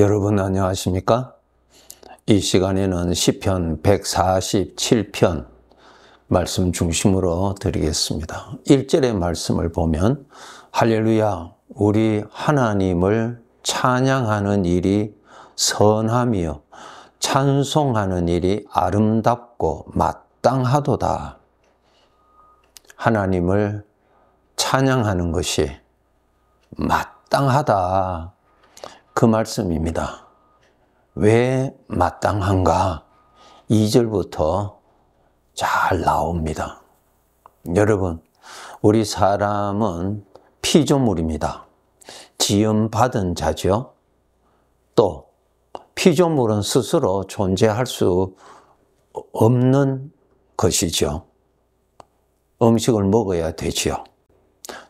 여러분 안녕하십니까? 이 시간에는 시편 147편 말씀 중심으로 드리겠습니다. 1절의 말씀을 보면 할렐루야 우리 하나님을 찬양하는 일이 선하며 찬송하는 일이 아름답고 마땅하도다. 하나님을 찬양하는 것이 마땅하다. 그 말씀입니다. 왜 마땅한가? 2절부터 잘 나옵니다. 여러분, 우리 사람은 피조물입니다. 지음받은 자죠. 또 피조물은 스스로 존재할 수 없는 것이죠. 음식을 먹어야 되지요.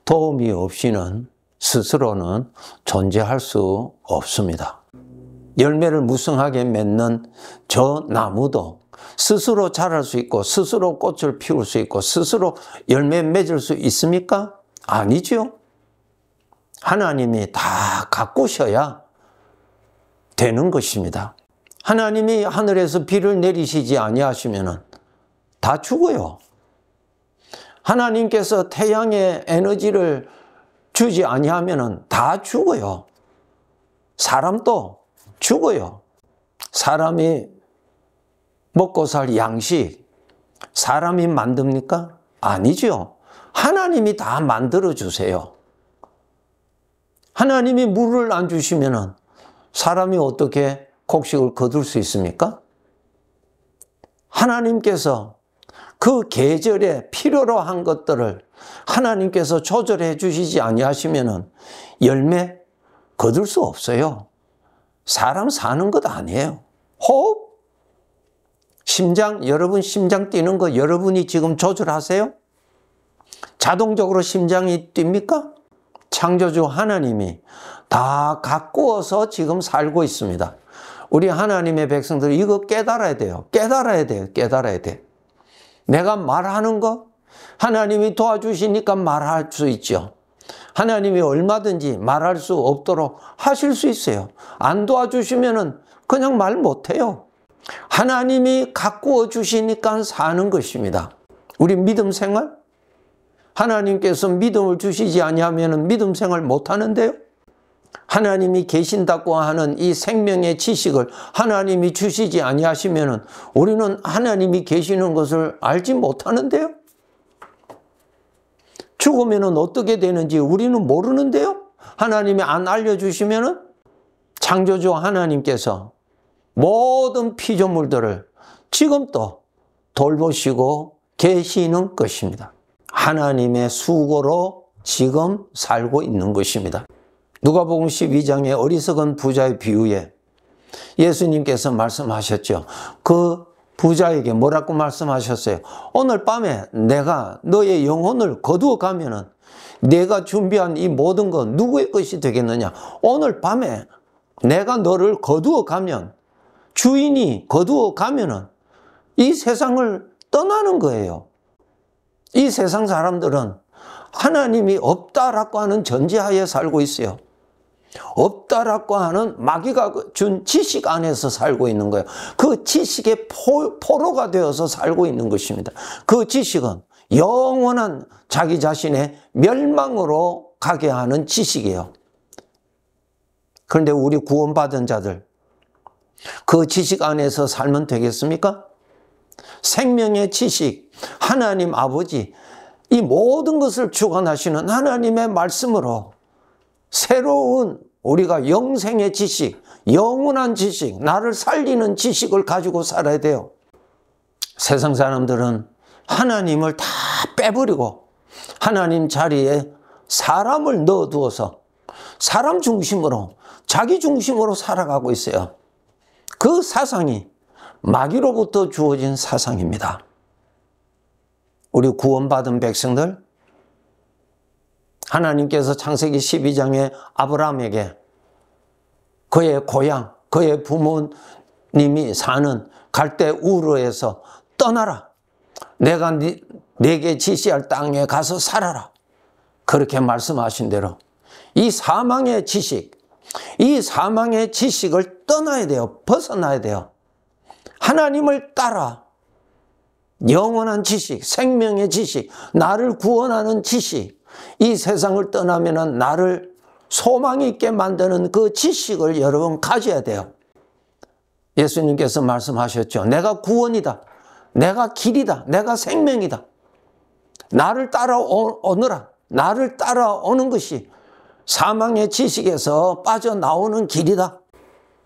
도움이 없이는 스스로는 존재할 수 없습니다. 열매를 무성하게 맺는 저 나무도 스스로 자랄 수 있고 스스로 꽃을 피울 수 있고 스스로 열매 맺을 수 있습니까? 아니죠. 하나님이 다 가꾸셔야 되는 것입니다. 하나님이 하늘에서 비를 내리시지 아니하시면 다 죽어요. 하나님께서 태양의 에너지를 주지 아니하면 다 죽어요. 사람도 죽어요. 사람이 먹고 살 양식 사람이 만듭니까? 아니죠. 하나님이 다 만들어 주세요. 하나님이 물을 안 주시면 사람이 어떻게 곡식을 거둘 수 있습니까? 하나님께서 그 계절에 필요로 한 것들을 하나님께서 조절해 주시지 아니하시면 열매 거둘 수 없어요. 사람 사는 것 아니에요. 호흡, 심장, 여러분 심장 뛰는 거 여러분이 지금 조절하세요? 자동적으로 심장이 뜁니까? 창조주 하나님이 다 가꾸어서 지금 살고 있습니다. 우리 하나님의 백성들 이거 깨달아야 돼요. 깨달아야 돼요. 깨달아야 돼. 내가 말하는 거 하나님이 도와주시니까 말할 수 있죠. 하나님이 얼마든지 말할 수 없도록 하실 수 있어요. 안 도와주시면은 그냥 말 못해요. 하나님이 가꾸어 주시니까 사는 것입니다. 우리 믿음 생활? 하나님께서 믿음을 주시지 아니하면 믿음 생활 못하는데요. 하나님이 계신다고 하는 이 생명의 지식을 하나님이 주시지 아니하시면 우리는 하나님이 계시는 것을 알지 못하는데요. 죽으면 어떻게 되는지 우리는 모르는데요. 하나님이 안 알려주시면 창조주 하나님께서 모든 피조물들을 지금도 돌보시고 계시는 것입니다. 하나님의 수고로 지금 살고 있는 것입니다. 누가복음 12장의 어리석은 부자의 비유에 예수님께서 말씀하셨죠. 그 부자에게 뭐라고 말씀하셨어요? 오늘 밤에 내가 너의 영혼을 거두어 가면은 내가 준비한 이 모든 건 누구의 것이 되겠느냐? 오늘 밤에 내가 너를 거두어 가면 주인이 거두어 가면은 이 세상을 떠나는 거예요. 이 세상 사람들은 하나님이 없다라고 하는 전제하에 살고 있어요. 없다라고 하는 마귀가 준 지식 안에서 살고 있는 거예요. 그 지식의 포로가 되어서 살고 있는 것입니다. 그 지식은 영원한 자기 자신의 멸망으로 가게 하는 지식이에요. 그런데 우리 구원받은 자들 그 지식 안에서 살면 되겠습니까? 생명의 지식, 하나님 아버지 이 모든 것을 주관하시는 하나님의 말씀으로 새로운 우리가 영생의 지식, 영원한 지식, 나를 살리는 지식을 가지고 살아야 돼요. 세상 사람들은 하나님을 다 빼버리고 하나님 자리에 사람을 넣어두어서 사람 중심으로 자기 중심으로 살아가고 있어요. 그 사상이 마귀로부터 주어진 사상입니다. 우리 구원받은 백성들 하나님께서 창세기 12장에 아브라함에게 그의 고향, 그의 부모님이 사는 갈대 우르에서 떠나라. 내가 네게 지시할 땅에 가서 살아라. 그렇게 말씀하신 대로 이 사망의 지식, 이 사망의 지식을 떠나야 돼요. 벗어나야 돼요. 하나님을 따라 영원한 지식, 생명의 지식, 나를 구원하는 지식, 이 세상을 떠나면 나를 소망 있게 만드는 그 지식을 여러분 가져야 돼요. 예수님께서 말씀하셨죠. 내가 구원이다. 내가 길이다. 내가 생명이다. 나를 따라오느라. 나를 따라오는 것이 사망의 지식에서 빠져나오는 길이다.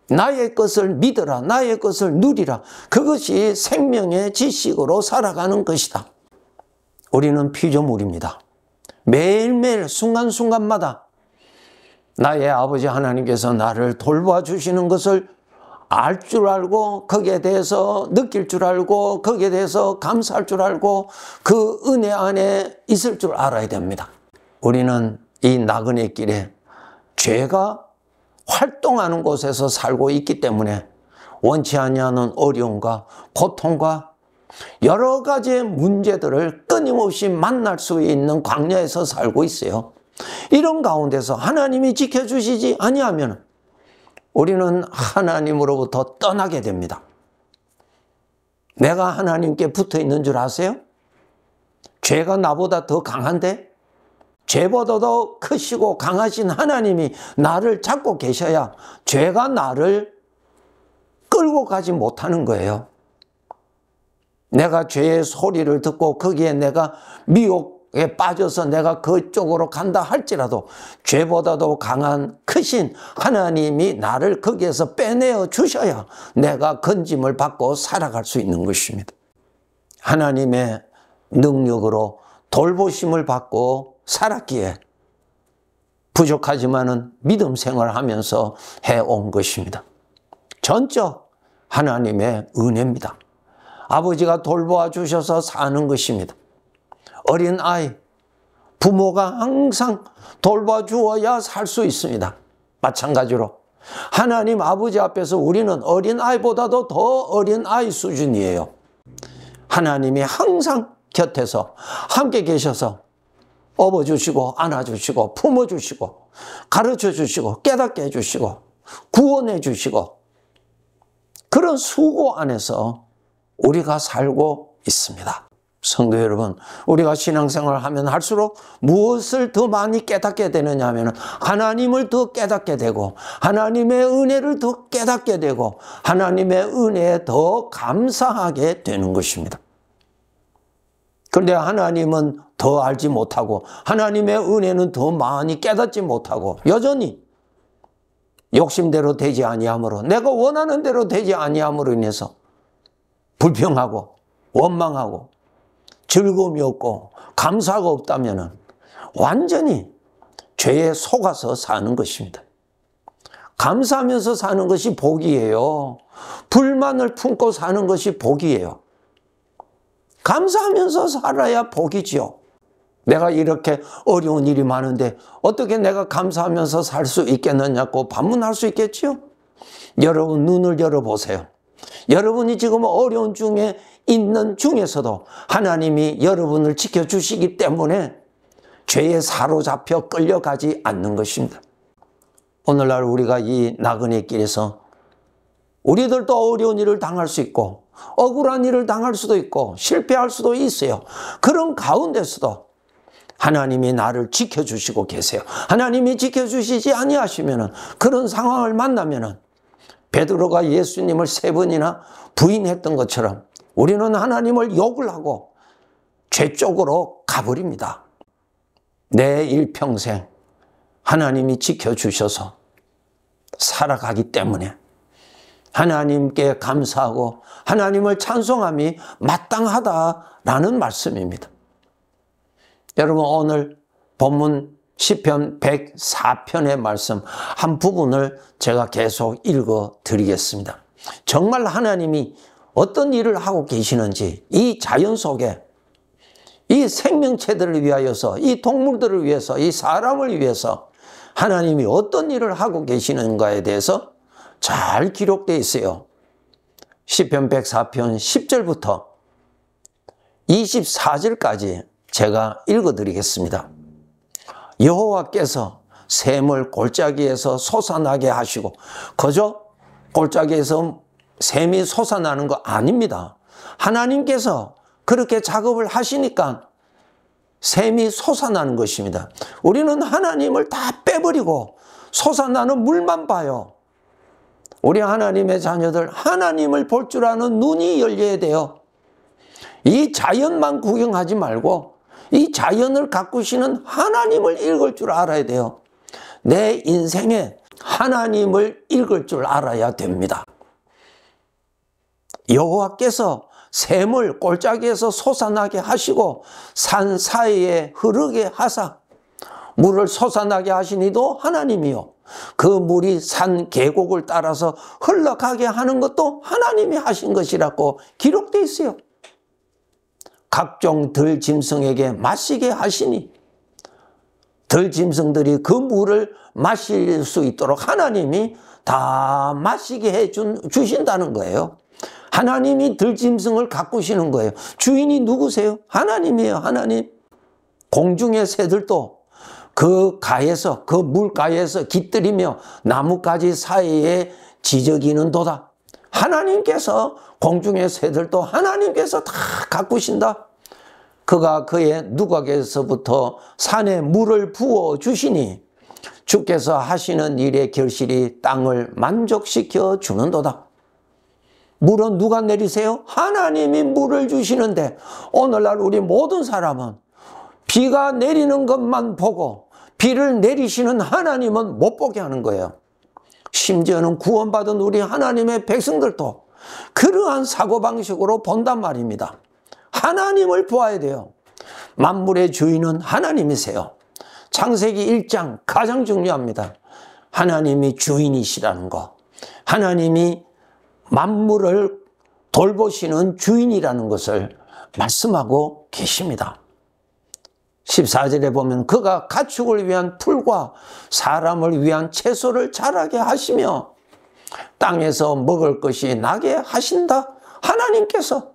나의 것을 믿어라. 나의 것을 누리라. 그것이 생명의 지식으로 살아가는 것이다. 우리는 피조물입니다. 매일매일 순간순간마다 나의 아버지 하나님께서 나를 돌봐 주시는 것을 알 줄 알고 거기에 대해서 느낄 줄 알고 거기에 대해서 감사할 줄 알고 그 은혜 안에 있을 줄 알아야 됩니다. 우리는 이 나그네 길에 죄가 활동하는 곳에서 살고 있기 때문에 원치 아니하는 어려움과 고통과 여러 가지의 문제들을 끊임없이 만날 수 있는 광야에서 살고 있어요. 이런 가운데서 하나님이 지켜주시지 아니하면 우리는 하나님으로부터 떠나게 됩니다. 내가 하나님께 붙어 있는 줄 아세요? 죄가 나보다 더 강한데 죄보다도 크시고 강하신 하나님이 나를 잡고 계셔야 죄가 나를 끌고 가지 못하는 거예요. 내가 죄의 소리를 듣고 거기에 내가 미혹에 빠져서 내가 그쪽으로 간다 할지라도 죄보다도 강한 크신 하나님이 나를 거기에서 빼내어 주셔야 내가 건짐을 받고 살아갈 수 있는 것입니다. 하나님의 능력으로 돌보심을 받고 살았기에 부족하지만은 믿음 생활하면서 해온 것입니다. 전적 하나님의 은혜입니다. 아버지가 돌보아 주셔서 사는 것입니다. 어린 아이, 부모가 항상 돌봐 주어야 살 수 있습니다. 마찬가지로 하나님 아버지 앞에서 우리는 어린 아이보다도 더 어린 아이 수준이에요. 하나님이 항상 곁에서 함께 계셔서 업어주시고 안아주시고 품어주시고 가르쳐주시고 깨닫게 해주시고 구원해주시고 그런 수고 안에서 우리가 살고 있습니다. 성도 여러분, 우리가 신앙생활을 하면 할수록 무엇을 더 많이 깨닫게 되느냐 하면 하나님을 더 깨닫게 되고 하나님의 은혜를 더 깨닫게 되고 하나님의 은혜에 더 감사하게 되는 것입니다. 그런데 하나님은 더 알지 못하고 하나님의 은혜는 더 많이 깨닫지 못하고 여전히 욕심대로 되지 아니함으로 내가 원하는 대로 되지 아니함으로 인해서 불평하고 원망하고 즐거움이 없고 감사가 없다면 완전히 죄에 속아서 사는 것입니다. 감사하면서 사는 것이 복이에요. 불만을 품고 사는 것이 복이에요. 감사하면서 살아야 복이지요. 내가 이렇게 어려운 일이 많은데 어떻게 내가 감사하면서 살 수 있겠느냐고 반문할 수 있겠지요? 여러분 눈을 열어보세요. 여러분이 지금 어려운 중에 있는 중에서도 하나님이 여러분을 지켜주시기 때문에 죄에 사로잡혀 끌려가지 않는 것입니다. 오늘날 우리가 이 나그네 길에서 우리들도 어려운 일을 당할 수 있고 억울한 일을 당할 수도 있고 실패할 수도 있어요. 그런 가운데서도 하나님이 나를 지켜주시고 계세요. 하나님이 지켜주시지 아니하시면 그런 상황을 만나면 베드로가 예수님을 3번이나 부인했던 것처럼 우리는 하나님을 욕을 하고 죄 쪽으로 가버립니다. 내 일평생 하나님이 지켜주셔서 살아가기 때문에 하나님께 감사하고 하나님을 찬송함이 마땅하다라는 말씀입니다. 여러분 오늘 본문 시편 104편의 말씀 한 부분을 제가 계속 읽어 드리겠습니다. 정말 하나님이 어떤 일을 하고 계시는지 이 자연 속에 이 생명체들을 위하여서 이 동물들을 위해서 이 사람을 위해서 하나님이 어떤 일을 하고 계시는가에 대해서 잘 기록되어 있어요. 시편 104편 10절부터 24절까지 제가 읽어드리겠습니다. 여호와께서 샘을 골짜기에서 솟아나게 하시고, 그저 골짜기에서 샘이 솟아나는 거 아닙니다. 하나님께서 그렇게 작업을 하시니까 샘이 솟아나는 것입니다. 우리는 하나님을 다 빼버리고 솟아나는 물만 봐요. 우리 하나님의 자녀들, 하나님을 볼 줄 아는 눈이 열려야 돼요. 이 자연만 구경하지 말고 이 자연을 가꾸시는 하나님을 읽을 줄 알아야 돼요. 내 인생에 하나님을 읽을 줄 알아야 됩니다. 여호와께서 샘을 골짜기에서 솟아나게 하시고 산 사이에 흐르게 하사, 물을 솟아나게 하신 이도 하나님이요, 그 물이 산 계곡을 따라서 흘러가게 하는 것도 하나님이 하신 것이라고 기록되어 있어요. 각종 들짐승에게 마시게 하시니, 들짐승들이 그 물을 마실 수 있도록 하나님이 다 마시게 주신다는 거예요. 하나님이 들짐승을 가꾸시는 거예요. 주인이 누구세요? 하나님이에요. 하나님. 공중의 새들도 그 가에서, 그 물가에서 깃들이며 나뭇가지 사이에 지저귀는 도다. 하나님께서, 공중의 새들도 하나님께서 다 가꾸신다. 그가 그의 누각에서부터 산에 물을 부어 주시니 주께서 하시는 일의 결실이 땅을 만족시켜 주는도다. 물은 누가 내리세요? 하나님이 물을 주시는데, 오늘날 우리 모든 사람은 비가 내리는 것만 보고 비를 내리시는 하나님은 못 보게 하는 거예요. 심지어는 구원받은 우리 하나님의 백성들도 그러한 사고방식으로 본단 말입니다. 하나님을 보아야 돼요. 만물의 주인은 하나님이세요. 창세기 1장 가장 중요합니다. 하나님이 주인이시라는 거. 하나님이 만물을 돌보시는 주인이라는 것을 말씀하고 계십니다. 14절에 보면 그가 가축을 위한 풀과 사람을 위한 채소를 자라게 하시며 땅에서 먹을 것이 나게 하신다. 하나님께서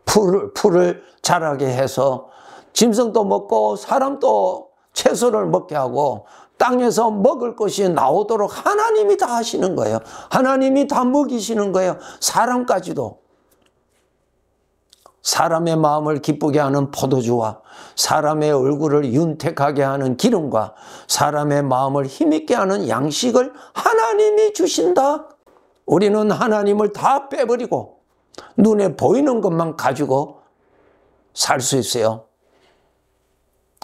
풀을 자라게 해서 짐승도 먹고 사람도 채소를 먹게 하고 땅에서 먹을 것이 나오도록 하나님이 다 하시는 거예요. 하나님이 다 먹이시는 거예요. 사람까지도. 사람의 마음을 기쁘게 하는 포도주와 사람의 얼굴을 윤택하게 하는 기름과 사람의 마음을 힘있게 하는 양식을 하나님이 주신다. 우리는 하나님을 다 빼버리고 눈에 보이는 것만 가지고 살 수 있어요.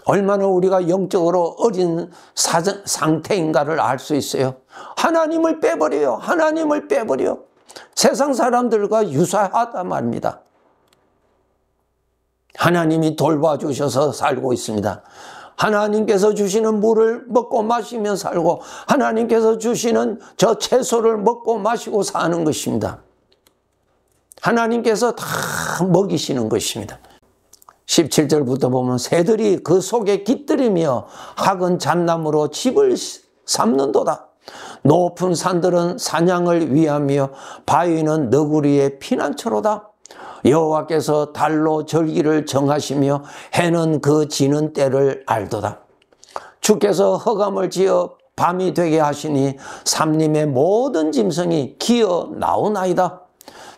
얼마나 우리가 영적으로 어린 상태인가를 알 수 있어요. 하나님을 빼버려요. 하나님을 빼버려. 세상 사람들과 유사하단 말입니다. 하나님이 돌봐주셔서 살고 있습니다. 하나님께서 주시는 물을 먹고 마시며 살고 하나님께서 주시는 저 채소를 먹고 마시고 사는 것입니다. 하나님께서 다 먹이시는 것입니다. 17절부터 보면 새들이 그 속에 깃들이며 학은 잣나무로 집을 삼는도다. 높은 산들은 사냥을 위하며 바위는 너구리의 피난처로다. 여호와께서 달로 절기를 정하시며 해는 그 지는 때를 알도다. 주께서 허감을 지어 밤이 되게 하시니 삼림의 모든 짐승이 기어 나오나이다.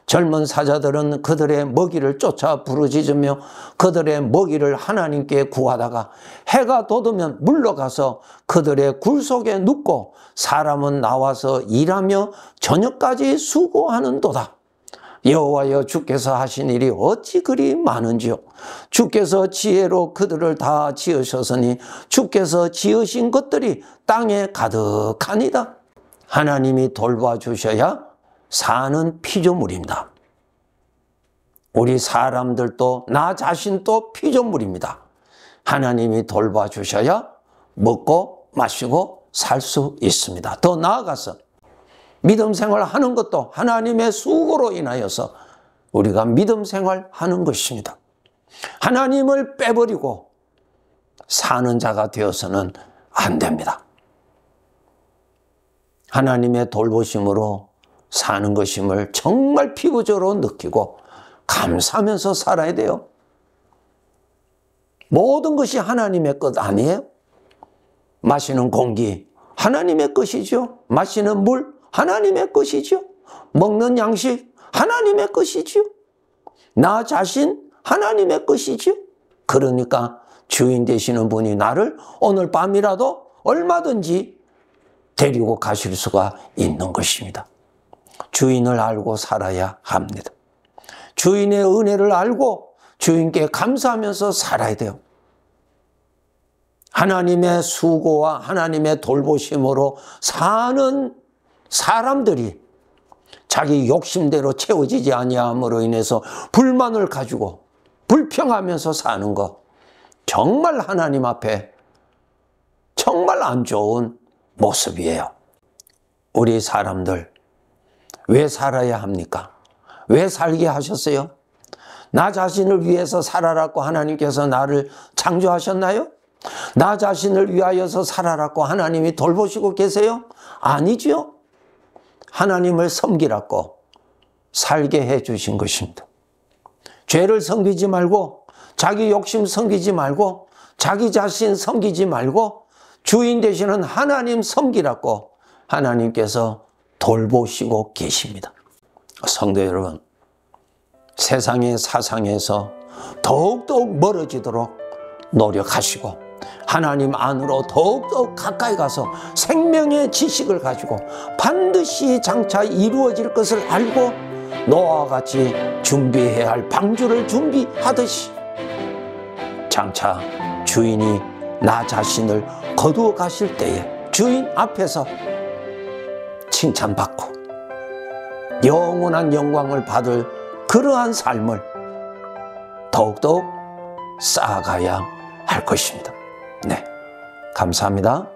젊은 사자들은 그들의 먹이를 쫓아 부르짖으며 그들의 먹이를 하나님께 구하다가 해가 돋으면 물러가서 그들의 굴 속에 눕고 사람은 나와서 일하며 저녁까지 수고하는도다. 여호와여, 주께서 하신 일이 어찌 그리 많은지요. 주께서 지혜로 그들을 다 지으셨으니 주께서 지으신 것들이 땅에 가득하니이다. 하나님이 돌봐주셔야 사는 피조물입니다. 우리 사람들도 나 자신도 피조물입니다. 하나님이 돌봐주셔야 먹고 마시고 살 수 있습니다. 더 나아가서 믿음 생활하는 것도 하나님의 수고로 인하여서 우리가 믿음 생활하는 것입니다. 하나님을 빼버리고 사는 자가 되어서는 안 됩니다. 하나님의 돌보심으로 사는 것임을 정말 피부적으로 느끼고 감사하면서 살아야 돼요. 모든 것이 하나님의 것 아니에요? 마시는 공기 하나님의 것이죠. 마시는 물 하나님의 것이죠. 먹는 양식 하나님의 것이죠. 나 자신 하나님의 것이죠. 그러니까 주인 되시는 분이 나를 오늘 밤이라도 얼마든지 데리고 가실 수가 있는 것입니다. 주인을 알고 살아야 합니다. 주인의 은혜를 알고 주인께 감사하면서 살아야 돼요. 하나님의 수고와 하나님의 돌보심으로 사는 사람들이 자기 욕심대로 채워지지 아니함으로 인해서 불만을 가지고 불평하면서 사는 것, 정말 하나님 앞에 정말 안 좋은 모습이에요. 우리 사람들 왜 살아야 합니까? 왜 살게 하셨어요? 나 자신을 위해서 살아라고 하나님께서 나를 창조하셨나요? 나 자신을 위하여서 살아라고 하나님이 돌보시고 계세요? 아니죠. 하나님을 섬기라고 살게 해 주신 것입니다. 죄를 섬기지 말고 자기 욕심 섬기지 말고 자기 자신 섬기지 말고 주인 되시는 하나님 섬기라고 하나님께서 돌보시고 계십니다. 성도 여러분, 세상의 사상에서 더욱더욱 멀어지도록 노력하시고 하나님 안으로 더욱더 가까이 가서 생명의 지식을 가지고 반드시 장차 이루어질 것을 알고 노아와 같이 준비해야 할 방주를 준비하듯이 장차 주인이 나 자신을 거두어 가실 때에 주인 앞에서 칭찬받고 영원한 영광을 받을 그러한 삶을 더욱더욱 쌓아가야 할 것입니다. 네, 감사합니다.